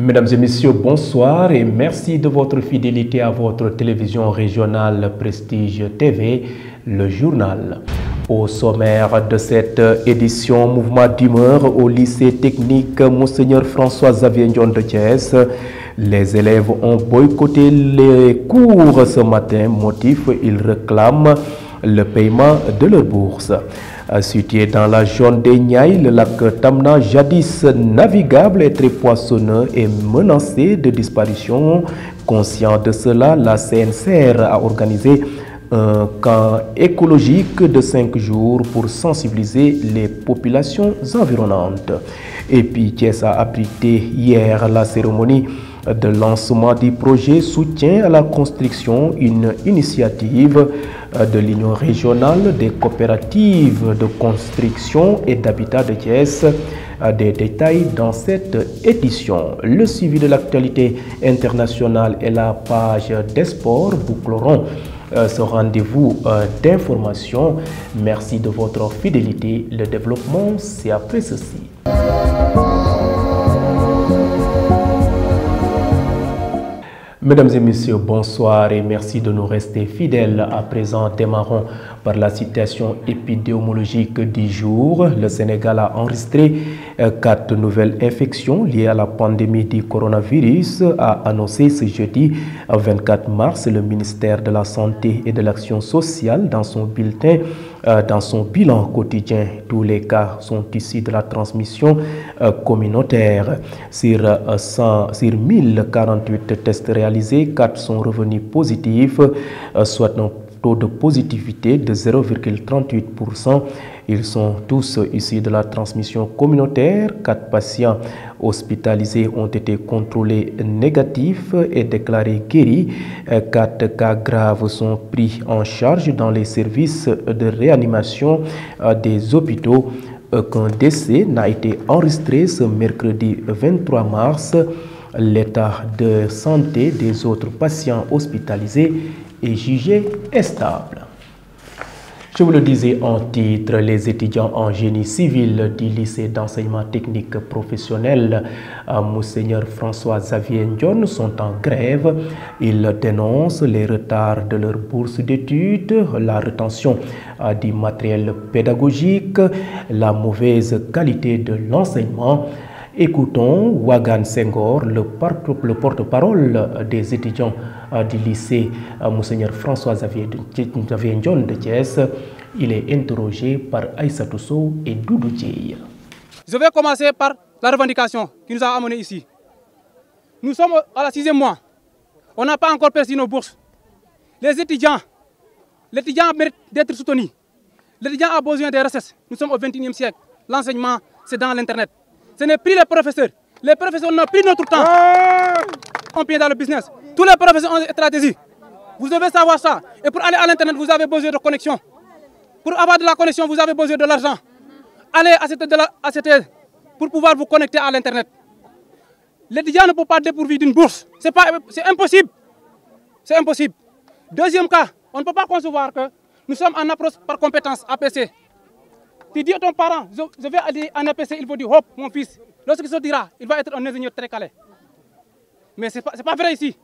Mesdames et messieurs, bonsoir et merci de votre fidélité à votre télévision régionale Prestige TV, le journal. Au sommaire de cette édition, mouvement d'humeur au lycée technique Monseigneur François-Xavier Ndione de Thiès. Les élèves ont boycotté les cours ce matin. Motif, ils réclament le paiement de leur bourse. Situé dans la zone des Niayes, le lac Tamna, jadis navigable et très poissonneux, est menacé de disparition. Conscient de cela, la CNCR a organisé un camp écologique de 5 jours pour sensibiliser les populations environnantes. Et puis Thiès a abrité hier la cérémonie de lancement du projet Soutien à la construction, une initiative de l'Union régionale des coopératives de construction et d'habitat de Thiès. Des détails dans cette édition. Le suivi de l'actualité internationale et la page des sports boucleront ce rendez-vous d'information. Merci de votre fidélité. Le développement, c'est après ceci. Mesdames et messieurs, bonsoir et merci de nous rester fidèles. À présent, démarrons par la situation épidémiologique du jour. Le Sénégal a enregistré 4 nouvelles infections liées à la pandémie du coronavirus, a annoncé ce jeudi 24 mars le ministère de la Santé et de l'Action sociale dans son bulletin. Dans son bilan quotidien, tous les cas sont issus de la transmission communautaire. Sur 1048 tests réalisés, 4 sont revenus positifs, soit un taux de positivité de 0,38%. Ils sont tous issus de la transmission communautaire. 4 patients hospitalisés ont été contrôlés négatifs et déclarés guéris. 4 cas graves sont pris en charge dans les services de réanimation des hôpitaux. Aucun décès n'a été enregistré ce mercredi 23 mars. L'état de santé des autres patients hospitalisés est jugé stable. Je vous le disais en titre, les étudiants en génie civil du lycée d'enseignement technique professionnel Monseigneur François-Xavier Ndione sont en grève. Ils dénoncent les retards de leur bourse d'études, la rétention du matériel pédagogique, la mauvaise qualité de l'enseignement. Écoutons Wagan Senghor, le porte-parole des étudiants du lycée Monseigneur François-Xavier Ndione de Thiès. Il est interrogé par Aïssatou Sow et Doudou Dieye. Je vais commencer par la revendication qui nous a amenés ici. Nous sommes à la 6e mois. On n'a pas encore perçu nos bourses. L'étudiant mérite d'être soutenu. L'étudiant a besoin des recettes. Nous sommes au XXIe siècle. L'enseignement, c'est dans l'Internet. Ce n'est plus les professeurs. Les professeurs n'ont plus notre temps. On pied dans le business. Tous les professeurs ont une stratégie. Vous devez savoir ça. Et pour aller à l'Internet, vous avez besoin de connexion. Pour avoir de la connexion, vous avez besoin de l'argent. Allez à cette aide pour pouvoir vous connecter à l'Internet. L'étudiant ne peut pas dépourvu d'une bourse. C'est impossible. C'est impossible. Deuxième cas, on ne peut pas concevoir que nous sommes en approche par compétence APC. Tu dis à ton parent, je vais aller en APC, il faut dire, hop, mon fils. Lorsqu'il se dira, il va être un ingénieur très calé. Mais ce n'est pas vrai ici.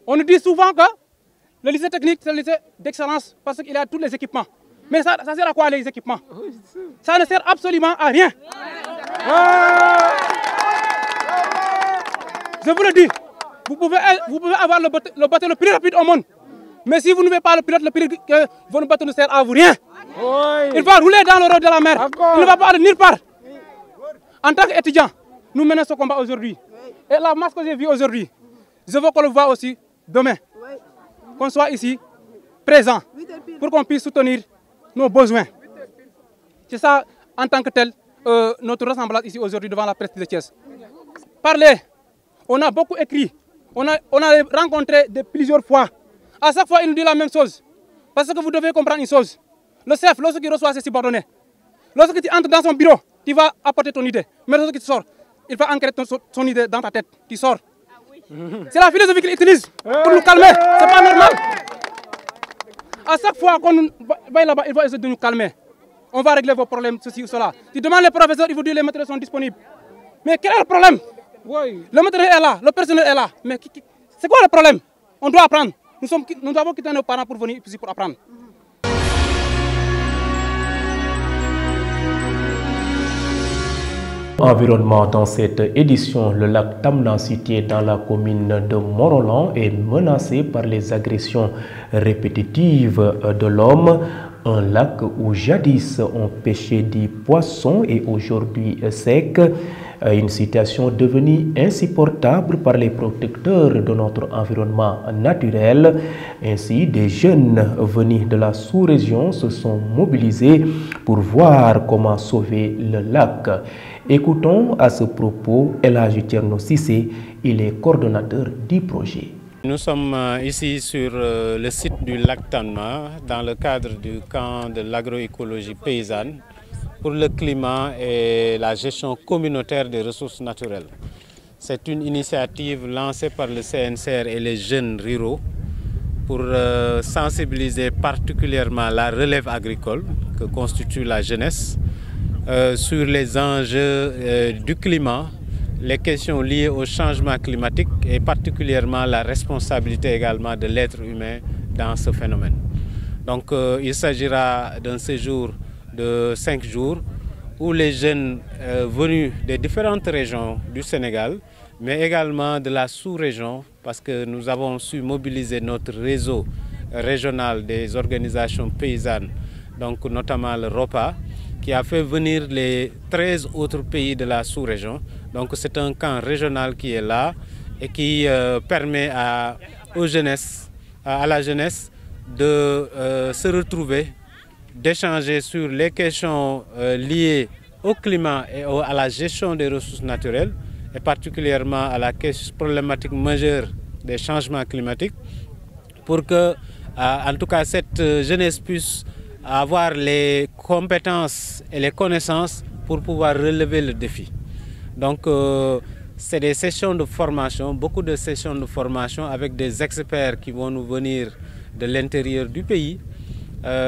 On nous dit souvent que le lycée technique, c'est le lycée d'excellence parce qu'il a tous les équipements. Mais ça sert à quoi les équipements? Ça ne sert absolument à rien. Je vous le dis, vous pouvez avoir le bateau le plus rapide au monde. Mais si vous n'avez pas le pilote le plus rapide, votre bateau ne sert à vous rien. Il va rouler dans le rôle de la mer. Il ne va pas aller nulle part. En tant qu'étudiant, nous menons ce combat aujourd'hui. Et la masse que j'ai vue aujourd'hui, je veux qu'on le voit aussi demain. Qu'on soit ici, présent, pour qu'on puisse soutenir nos besoins. C'est ça, en tant que tel, notre ressemblance ici aujourd'hui devant la presse de Thiès. Parler, on a beaucoup écrit, on a rencontré plusieurs fois. À chaque fois, il nous dit la même chose. Parce que vous devez comprendre une chose. Le chef, lorsqu'il reçoit ses subordonnés, lorsque tu entres dans son bureau, tu vas apporter ton idée. Mais lorsque tu sors, il va ancrer son idée dans ta tête. Tu sors. C'est la philosophie qu'il utilise pour nous calmer. Ce n'est pas normal. À chaque fois qu'on va là-bas, il va essayer de nous calmer. On va régler vos problèmes, ceci ou cela. Tu demandes les professeurs, ils vous disent que les matériels sont disponibles. Mais quel est le problème? Oui. Le matériel est là, le personnel est là. Mais c'est quoi le problème? On doit apprendre. Nous avons quitté nos parents pour venir ici pour apprendre. Environnement dans cette édition, le lac Tamna situé dans la commune de Morolan est menacé par les agressions répétitives de l'homme. Un lac où jadis on pêchait des poissons et aujourd'hui sec. Une situation devenue insupportable par les protecteurs de notre environnement naturel. Ainsi, des jeunes venus de la sous-région se sont mobilisés pour voir comment sauver le lac. Écoutons à ce propos El Hadji Thierno Cissé, il est coordonnateur du projet. Nous sommes ici sur le site du lac Tamna dans le cadre du camp de l'agroécologie paysanne pour le climat et la gestion communautaire des ressources naturelles. C'est une initiative lancée par le CNCR et les jeunes ruraux pour sensibiliser particulièrement la relève agricole que constitue la jeunesse sur les enjeux du climat, les questions liées au changement climatique et particulièrement la responsabilité également de l'être humain dans ce phénomène. Donc il s'agira d'un séjour de 5 jours où les jeunes venus des différentes régions du Sénégal, mais également de la sous-région, parce que nous avons su mobiliser notre réseau régional des organisations paysannes, donc notamment le ROPA, qui a fait venir les 13 autres pays de la sous-région. Donc c'est un camp régional qui est là et qui permet à la jeunesse de se retrouver, d'échanger sur les questions liées au climat et à la gestion des ressources naturelles, et particulièrement à la problématique majeure des changements climatiques, pour que, en tout cas, cette jeunesse puisse avoir les compétences et les connaissances pour pouvoir relever le défi. Donc, c'est des sessions de formation, beaucoup de sessions de formation avec des experts qui vont nous venir de l'intérieur du pays,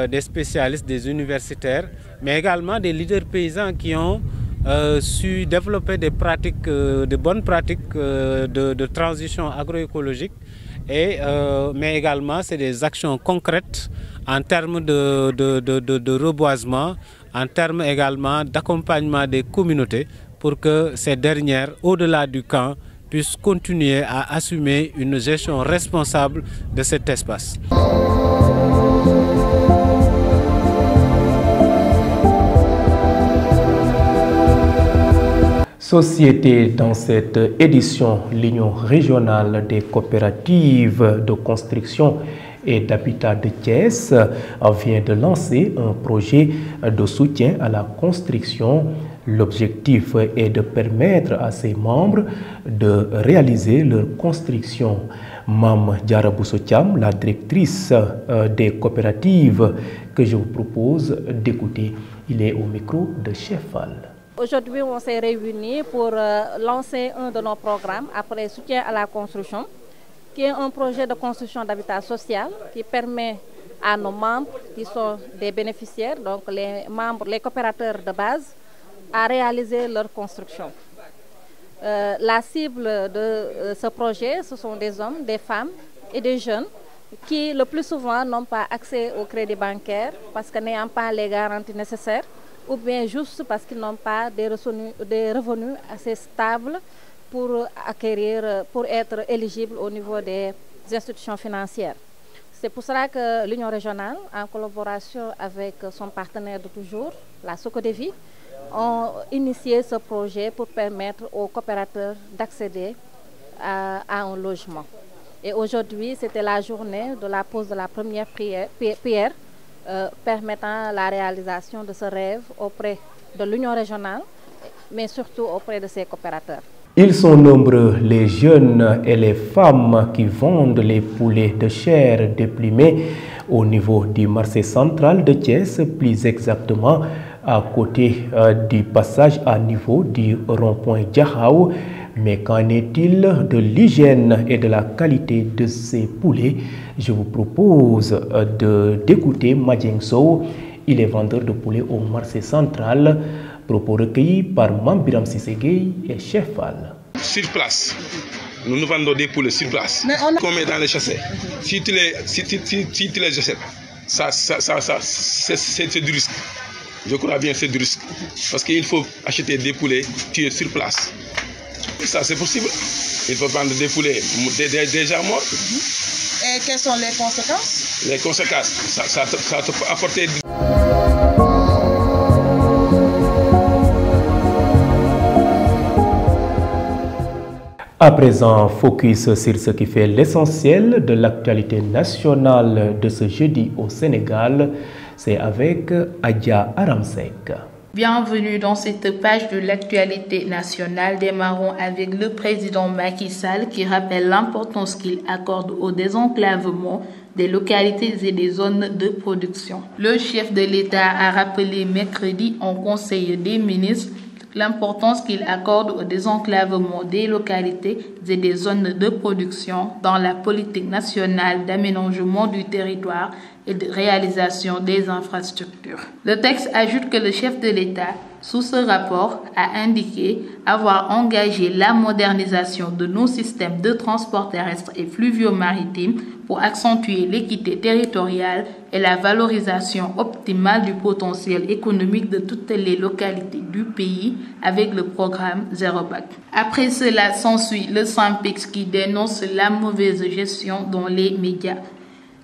des spécialistes, des universitaires, mais également des leaders paysans qui ont su développer des pratiques, de bonnes pratiques de transition agroécologique, mais également c'est des actions concrètes en termes de reboisement, en termes également d'accompagnement des communautés pour que ces dernières, au-delà du camp, puissent continuer à assumer une gestion responsable de cet espace. Société dans cette édition, l'Union régionale des coopératives de construction et d'habitat de Thiès vient de lancer un projet de soutien à la construction. L'objectif est de permettre à ses membres de réaliser leur construction. Mam Diara Boussotiam, la directrice des coopératives que je vous propose d'écouter, il est au micro de Chefal. Aujourd'hui, on s'est réunis pour lancer un de nos programmes après soutien à la construction, qui est un projet de construction d'habitat social qui permet à nos membres qui sont des bénéficiaires, donc les membres, les coopérateurs de base, à réaliser leur construction. La cible de ce projet, ce sont des hommes, des femmes et des jeunes qui le plus souvent n'ont pas accès au crédit bancaire parce que n'ayant pas les garanties nécessaires, ou bien juste parce qu'ils n'ont pas des revenus assez stables pour être éligibles au niveau des institutions financières. C'est pour cela que l'Union régionale, en collaboration avec son partenaire de toujours, la Socodevi, ont initié ce projet pour permettre aux coopérateurs d'accéder à un logement. Et aujourd'hui, c'était la journée de la pose de la première pierre permettant la réalisation de ce rêve auprès de l'Union régionale, mais surtout auprès de ses coopérateurs. Ils sont nombreux, les jeunes et les femmes qui vendent les poulets de chair déplumés au niveau du marché central de Thiès, plus exactement à côté du passage à niveau du rond-point Diakhao. Mais qu'en est-il de l'hygiène et de la qualité de ces poulets? Je vous propose d'écouter Madjeng Sow. Il est vendeur de poulets au marché central. Propos recueillis par Mambiram Sissegei et Chefal. sur place. Nous vendons des poulets sur place. Qu'on met dans les chassés. Si tu les achètes, c'est du risque. Je crois bien que c'est du risque. Parce qu'il faut acheter des poulets tués sur place. Et ça, c'est possible. Il faut prendre des poulets déjà morts. Et quelles sont les conséquences? Les conséquences, ça te peut apporter... À présent, focus sur ce qui fait l'essentiel de l'actualité nationale de ce jeudi au Sénégal. C'est avec Adja Aramsek. Bienvenue dans cette page de l'actualité nationale. Démarrons avec le président Macky Sall qui rappelle l'importance qu'il accorde au désenclavement des localités et des zones de production. Le chef de l'État a rappelé mercredi en Conseil des ministres l'importance qu'il accorde au désenclavement des localités et des zones de production dans la politique nationale d'aménagement du territoire et de réalisation des infrastructures. Le texte ajoute que le chef de l'État, sous ce rapport, a indiqué avoir engagé la modernisation de nos systèmes de transport terrestre et fluvio-maritime pour accentuer l'équité territoriale et la valorisation optimale du potentiel économique de toutes les localités du pays avec le programme Zéro Bac. Après cela s'ensuit le SYNPICS qui dénonce la mauvaise gestion dans les médias.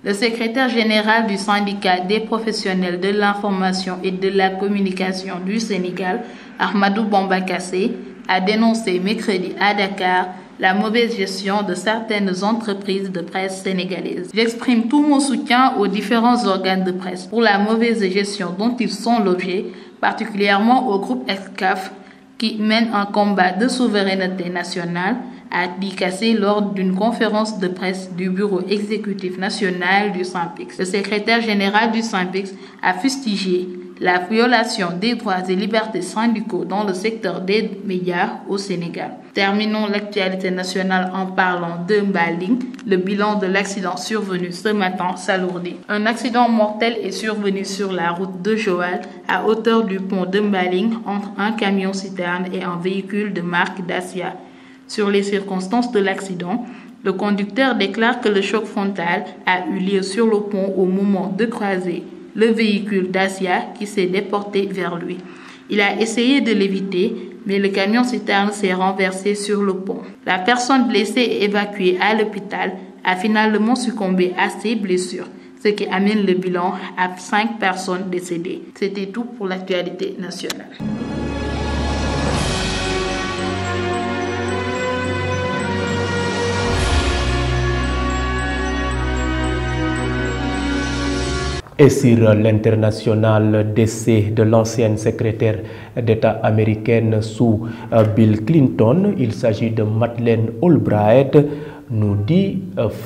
Le secrétaire général du syndicat des professionnels de l'information et de la communication du Sénégal, Ahmadou Bamba Kassé, a dénoncé mercredi à Dakar la mauvaise gestion de certaines entreprises de presse sénégalaises. J'exprime tout mon soutien aux différents organes de presse pour la mauvaise gestion dont ils sont l'objet, particulièrement au groupe Excaf qui mène un combat de souveraineté nationale, a dit Kassé lors d'une conférence de presse du bureau exécutif national du SYNPICS. Le secrétaire général du SYNPICS a fustigé la violation des droits et libertés syndicaux dans le secteur des médias au Sénégal. Terminons l'actualité nationale en parlant de Mbaling. Le bilan de l'accident survenu ce matin s'alourdit. Un accident mortel est survenu sur la route de Joal à hauteur du pont de Mbaling entre un camion-citerne et un véhicule de marque Dacia. Sur les circonstances de l'accident, le conducteur déclare que le choc frontal a eu lieu sur le pont au moment de croiser le véhicule Dacia qui s'est déporté vers lui. Il a essayé de l'éviter, mais le camion-citerne s'est renversé sur le pont. La personne blessée et évacuée à l'hôpital a finalement succombé à ses blessures, ce qui amène le bilan à 5 personnes décédées. C'était tout pour l'actualité nationale. Et sur l'international décès de l'ancienne secrétaire d'État américaine sous Bill Clinton, il s'agit de Madeleine Albright, nous dit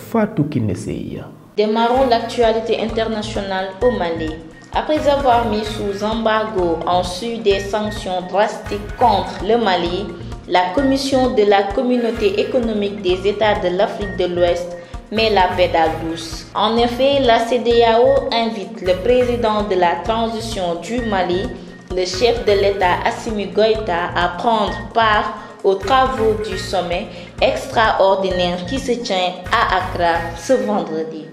Fatou Kinesei. Démarrons l'actualité internationale au Mali. Après avoir mis sous embargo en su des sanctions drastiques contre le Mali, la Commission de la Communauté économique des États de l'Afrique de l'Ouest met la pédale douce. En effet, la CEDEAO invite le président de la transition du Mali, le chef de l'État Assimi Goïta, à prendre part aux travaux du sommet extraordinaire qui se tient à Accra ce vendredi.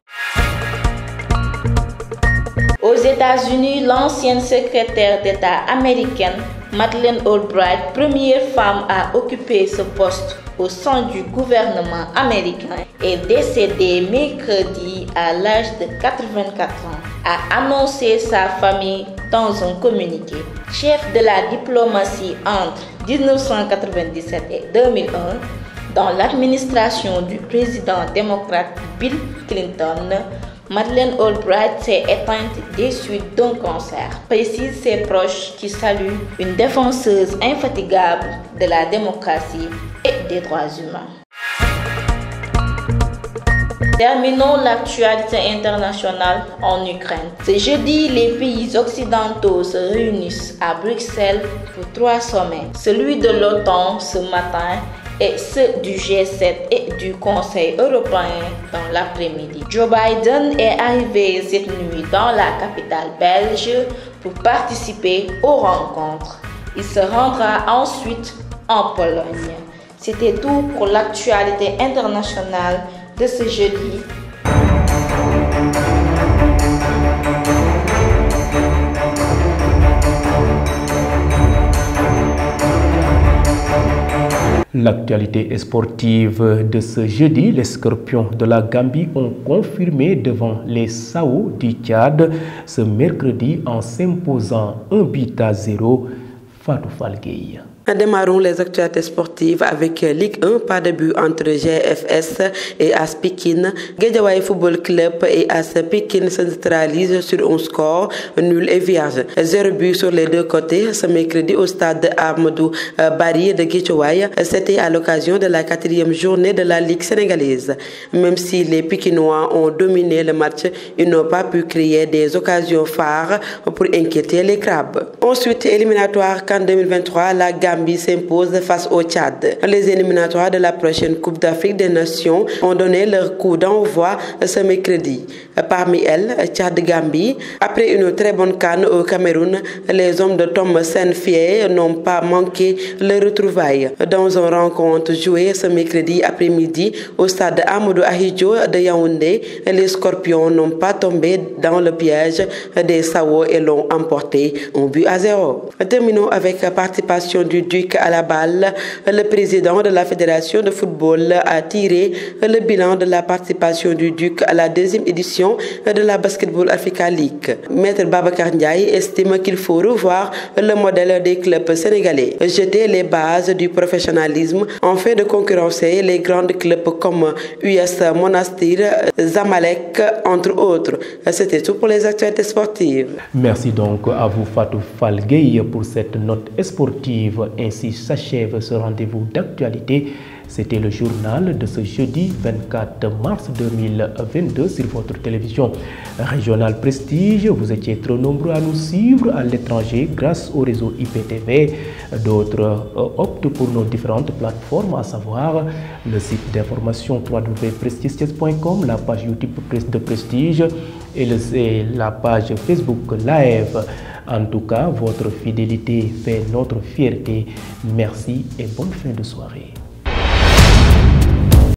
Aux États-Unis, l'ancienne secrétaire d'État américaine Madeleine Albright, première femme à occuper ce poste au sein du gouvernement américain, est décédée mercredi à l'âge de 84 ans, a annoncé sa famille dans un communiqué. Chef de la diplomatie entre 1997 et 2001, dans l'administration du président démocrate Bill Clinton, Madeleine Albright s'est éteinte des suites d'un cancer, précisent ses proches qui saluent une défenseuse infatigable de la démocratie et des droits humains. Terminons l'actualité internationale en Ukraine. Ce jeudi, les pays occidentaux se réunissent à Bruxelles pour 3 sommets. Celui de l'OTAN ce matin et ceux du G7 et du Conseil européen dans l'après-midi. Joe Biden est arrivé cette nuit dans la capitale belge pour participer aux rencontres. Il se rendra ensuite en Pologne. C'était tout pour l'actualité internationale de ce jeudi. L'actualité sportive de ce jeudi, les Scorpions de la Gambie ont confirmé devant les Sao du Tchad ce mercredi en s'imposant 1-0. Fatou Falgueï. Démarrons les actualités sportives avec Ligue 1, pas de but entre GFS et AS Pikine. Guédiawaye Football Club et AS Pikine se neutralisent sur un score nul et vierge. 0 but sur les deux côtés ce mercredi au stade Amadou Barry de Guédiawaye. C'était à l'occasion de la 4e journée de la Ligue sénégalaise. Même si les Pikinois ont dominé le match, ils n'ont pas pu créer des occasions phares pour inquiéter les Crabes. Ensuite, éliminatoire CAN 2023, la Gambie s'impose face au Tchad. Les éliminatoires de la prochaine Coupe d'Afrique des Nations ont donné leur coup d'envoi ce mercredi. Parmi elles, Tchad-Gambie. Après une très bonne CAN au Cameroun, les hommes de Tom Saint-Fier n'ont pas manqué le retrouvailles. Dans une rencontre jouée ce mercredi après-midi au stade Amadou Ahidjo de Yaoundé, les Scorpions n'ont pas tombé dans le piège des Sao et l'ont emporté 1-0. Terminons avec la participation du Duc à la balle. Le président de la Fédération de football a tiré le bilan de la participation du Duc à la 2e édition de la Basketball Africa League. Maître Babacar Ndiaye estime qu'il faut revoir le modèle des clubs sénégalais, jeter les bases du professionnalisme afin de concurrencer les grands clubs comme US Monastir, Zamalek, entre autres. C'était tout pour les actualités sportives. Merci donc à vous Fatou Falgueï pour cette note sportive. Ainsi s'achève ce rendez-vous d'actualité. C'était le journal de ce jeudi 24 mars 2022 sur votre télévision régionale Prestige. Vous étiez trop nombreux à nous suivre à l'étranger grâce au réseau IPTV. D'autres optent pour nos différentes plateformes, à savoir le site d'information www.prestigetv.com, la page YouTube de Prestige et la page Facebook Live. En tout cas, votre fidélité fait notre fierté. Merci et bonne fin de soirée.